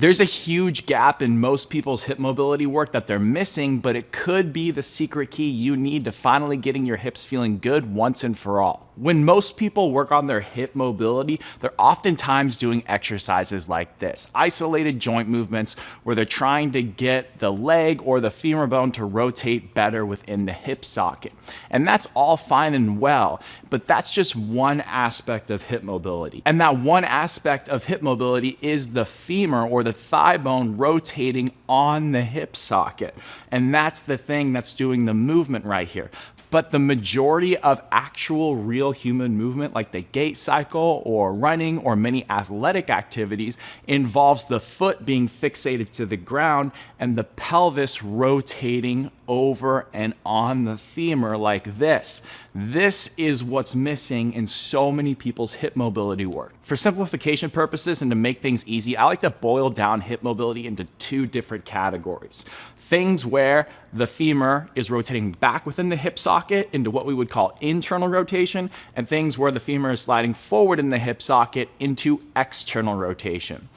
There's a huge gap in most people's hip mobility work that they're missing, but it could be the secret key you need to finally getting your hips feeling good once and for all. When most people work on their hip mobility, they're oftentimes doing exercises like this, isolated joint movements where they're trying to get the leg or the femur bone to rotate better within the hip socket. And that's all fine and well, but that's just one aspect of hip mobility. And that one aspect of hip mobility is the femur or the thigh bone rotating on the hip socket. And that's the thing that's doing the movement right here. But the majority of actual real human movement, like the gait cycle or running or many athletic activities, involves the foot being fixated to the ground and the pelvis rotating over and on the femur like this. This is what's missing in so many people's hip mobility work. For simplification purposes and to make things easy, I like to boil down hip mobility into two different categories. Things where the femur is rotating back within the hip socket into what we would call internal rotation, and things where the femur is sliding forward in the hip socket into external rotation.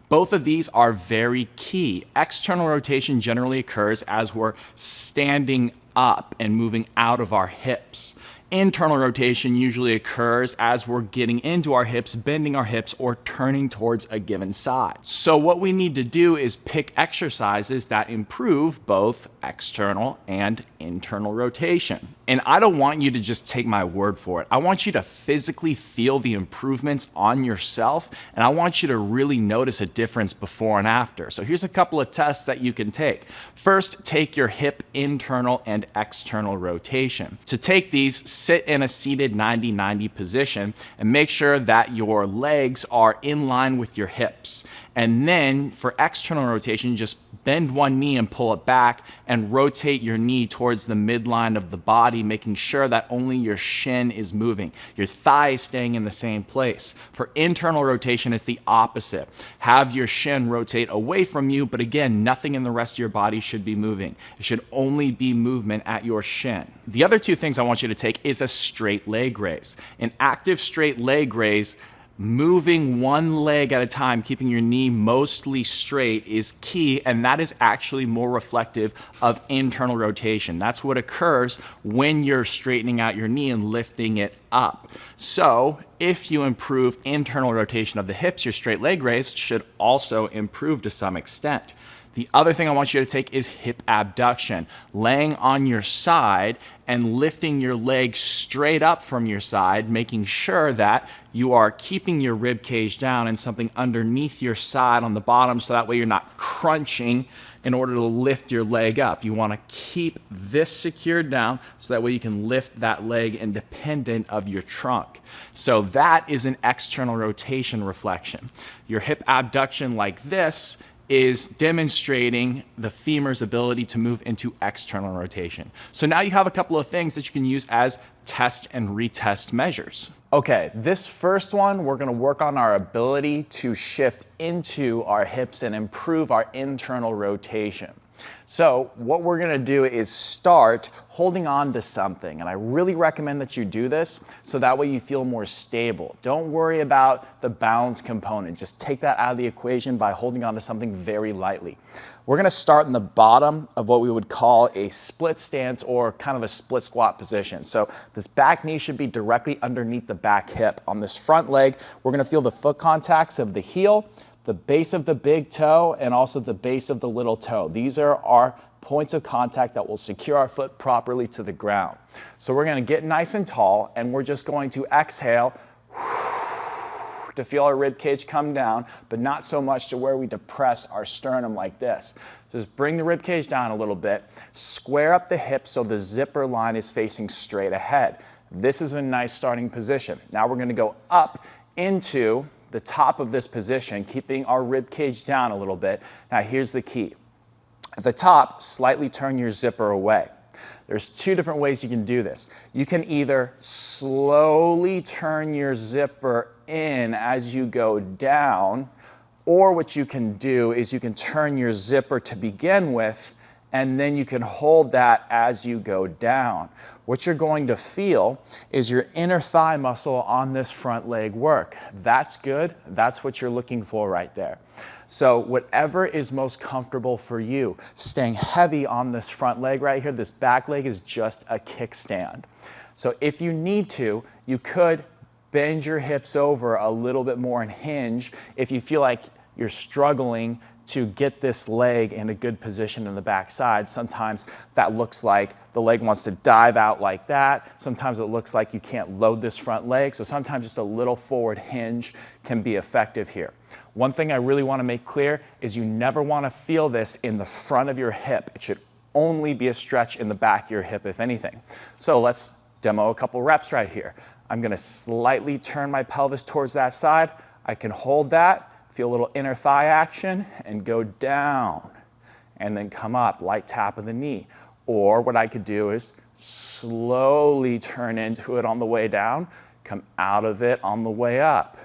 Both of these are very key. External rotation generally occurs as we're standing up and moving out of our hips. Internal rotation usually occurs as we're getting into our hips, bending our hips, or turning towards a given side. So what we need to do is pick exercises that improve both external and internal rotation. And I don't want you to just take my word for it. I want you to physically feel the improvements on yourself, and I want you to really notice a difference before and after. So here's a couple of tests that you can take. First, take your hip internal and external rotation. To take these, sit in a seated 90-90 position and make sure that your legs are in line with your hips. And then for external rotation, just bend one knee and pull it back and rotate your knee towards the midline of the body, making sure that only your shin is moving. Your thigh is staying in the same place. For internal rotation, it's the opposite. Have your shin rotate away from you, but again, nothing in the rest of your body should be moving. It should only be movement at your shin. The other two things I want you to take is a straight leg raise. An active straight leg raise, moving one leg at a time, keeping your knee mostly straight, is key, and that is actually more reflective of internal rotation. That's what occurs when you're straightening out your knee and lifting it up. So if you improve internal rotation of the hips, your straight leg raise should also improve to some extent. The other thing I want you to take is hip abduction, laying on your side and lifting your leg straight up from your side, making sure that you are keeping your rib cage down and something underneath your side on the bottom, so that way you're not crunching in order to lift your leg up. You want to keep this secured down so that way you can lift that leg independent of your trunk. So that is an external rotation reflection. Your hip abduction like this is demonstrating the femur's ability to move into external rotation. So now you have a couple of things that you can use as test and retest measures. Okay, this first one, we're gonna work on our ability to shift into our hips and improve our internal rotation. So what we're gonna do is start holding on to something, and I really recommend that you do this so that way you feel more stable. Don't worry about the balance component. Just take that out of the equation by holding on to something very lightly. We're gonna start in the bottom of what we would call a split stance or kind of a split squat position. So this back knee should be directly underneath the back hip. On this front leg, we're gonna feel the foot contacts of the heel, the base of the big toe, and also the base of the little toe. These are our points of contact that will secure our foot properly to the ground. So we're gonna get nice and tall, and we're just going to exhale to feel our rib cage come down, but not so much to where we depress our sternum like this. Just bring the rib cage down a little bit, square up the hips so the zipper line is facing straight ahead. This is a nice starting position. Now we're gonna go up into the top of this position, keeping our rib cage down a little bit. Now here's the key. At the top, slightly turn your zipper away. There's two different ways you can do this. You can either slowly turn your zipper in as you go down, or what you can do is you can turn your zipper to begin with, and then you can hold that as you go down. What you're going to feel is your inner thigh muscle on this front leg work. That's good. That's what you're looking for right there. So whatever is most comfortable for you, staying heavy on this front leg right here, this back leg is just a kickstand. So if you need to, you could bend your hips over a little bit more and hinge if you feel like you're struggling to get this leg in a good position in the back side. Sometimes that looks like the leg wants to dive out like that. Sometimes it looks like you can't load this front leg. So sometimes just a little forward hinge can be effective here. One thing I really want to make clear is you never want to feel this in the front of your hip. It should only be a stretch in the back of your hip, if anything. So let's demo a couple reps right here. I'm going to slightly turn my pelvis towards that side. I can hold that, feel a little inner thigh action, and go down, and then come up, light tap of the knee. Or what I could do is slowly turn into it on the way down, come out of it on the way up.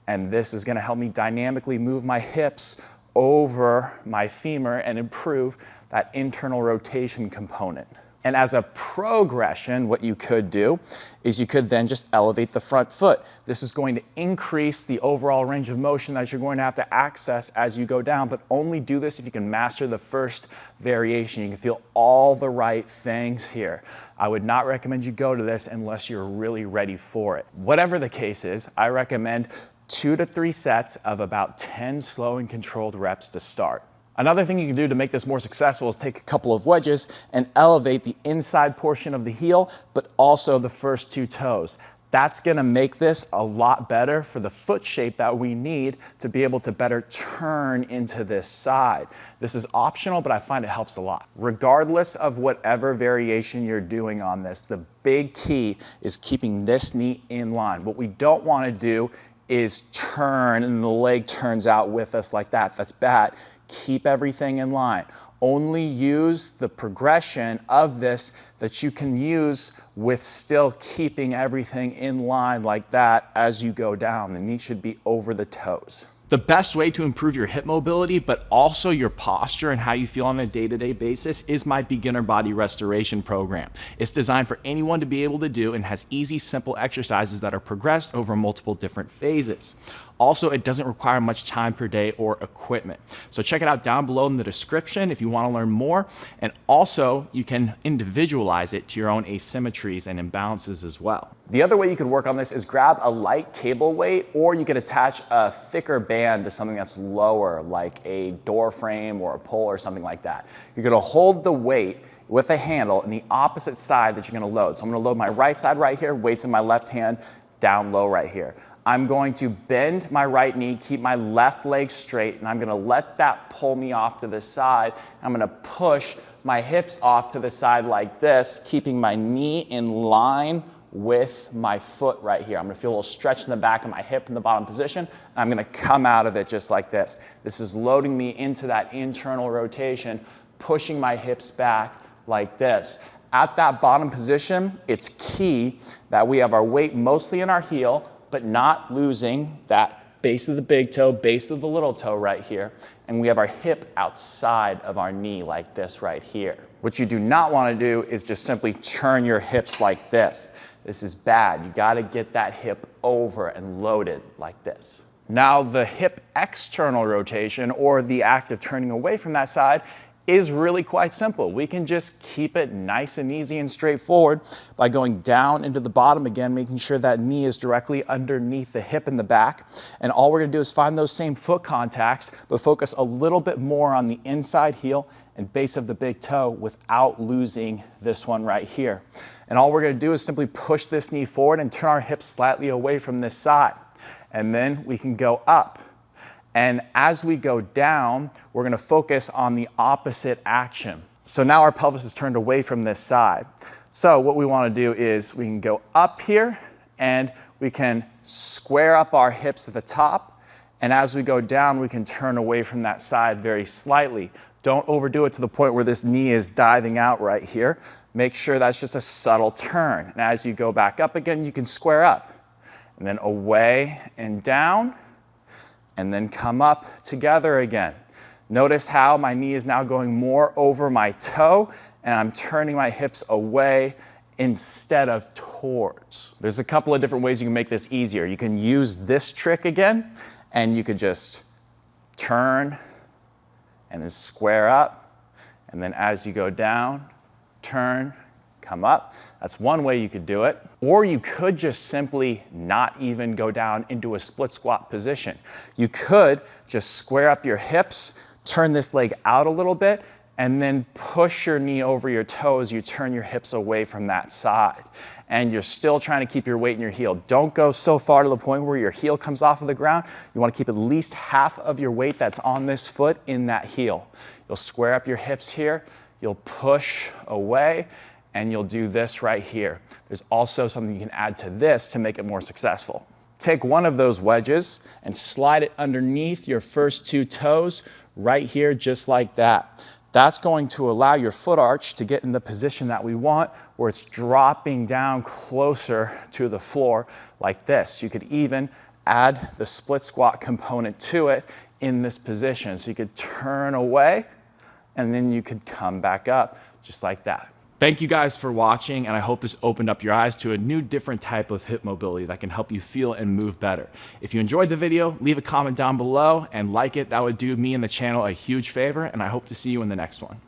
And this is going to help me dynamically move my hips over my femur and improve that internal rotation component. And as a progression, what you could do is you could then just elevate the front foot. This is going to increase the overall range of motion that you're going to have to access as you go down, but only do this if you can master the first variation. You can feel all the right things here. I would not recommend you go to this unless you're really ready for it. Whatever the case is, I recommend 2 to 3 sets of about 10 slow and controlled reps to start. Another thing you can do to make this more successful is take a couple of wedges and elevate the inside portion of the heel, but also the first 2 toes. That's gonna make this a lot better for the foot shape that we need to be able to better turn into this side. This is optional, but I find it helps a lot. Regardless of whatever variation you're doing on this, the big key is keeping this knee in line. What we don't wanna do is turn and the leg turns out with us like that. That's bad. Keep everything in line. Only use the progression of this that you can use with still keeping everything in line like that as you go down. The knee should be over the toes. The best way to improve your hip mobility, but also your posture and how you feel on a day-to-day basis, is my beginner body restoration program. It's designed for anyone to be able to do and has easy, simple exercises that are progressed over multiple different phases. Also, it doesn't require much time per day or equipment. So check it out down below in the description if you want to learn more. And also, you can individualize it to your own asymmetries and imbalances as well. The other way you could work on this is grab a light cable weight, or you could attach a thicker band to something that's lower, like a door frame or a pole or something like that. You're going to hold the weight with a handle in the opposite side that you're going to load. So I'm going to load my right side right here, weights in my left hand, down low right here. I'm going to bend my right knee, keep my left leg straight, and I'm going to let that pull me off to the side. I'm going to push my hips off to the side like this, keeping my knee in line with my foot right here. I'm going to feel a little stretch in the back of my hip in the bottom position. And I'm going to come out of it just like this. This is loading me into that internal rotation, pushing my hips back like this. At that bottom position, it's key that we have our weight mostly in our heel, but not losing that base of the big toe, base of the little toe right here. And we have our hip outside of our knee like this right here. What you do not want to do is just simply turn your hips like this. This is bad. You got to get that hip over and loaded like this. Now, the hip external rotation, or the act of turning away from that side, is really quite simple. We can just keep it nice and easy and straightforward by going down into the bottom again, making sure that knee is directly underneath the hip in the back. And all we're gonna do is find those same foot contacts, but focus a little bit more on the inside heel and base of the big toe without losing this one right here. And all we're gonna do is simply push this knee forward and turn our hips slightly away from this side. And then we can go up. And as we go down, we're gonna focus on the opposite action. So now our pelvis is turned away from this side. So what we wanna do is we can go up here and we can square up our hips at the top. And as we go down, we can turn away from that side very slightly. Don't overdo it to the point where this knee is diving out right here. Make sure that's just a subtle turn. And as you go back up again, you can square up. And then away and down, and then come up together again. Notice how my knee is now going more over my toe, and I'm turning my hips away instead of towards. There's a couple of different ways you can make this easier. You can use this trick again, and you could just turn, and then square up. And then as you go down, turn, come up. That's one way you could do it. Or you could just simply not even go down into a split squat position. You could just square up your hips, turn this leg out a little bit, and then push your knee over your toes. You turn your hips away from that side. And you're still trying to keep your weight in your heel. Don't go so far to the point where your heel comes off of the ground. You want to keep at least half of your weight that's on this foot in that heel. You'll square up your hips here. You'll push away, and you'll do this right here. There's also something you can add to this to make it more successful. Take one of those wedges and slide it underneath your first two toes right here, just like that. That's going to allow your foot arch to get in the position that we want, where it's dropping down closer to the floor like this. You could even add the split squat component to it in this position. So you could turn away, and then you could come back up just like that. Thank you guys for watching, and I hope this opened up your eyes to a new, different type of hip mobility that can help you feel and move better. If you enjoyed the video, leave a comment down below and like it. That would do me and the channel a huge favor, and I hope to see you in the next one.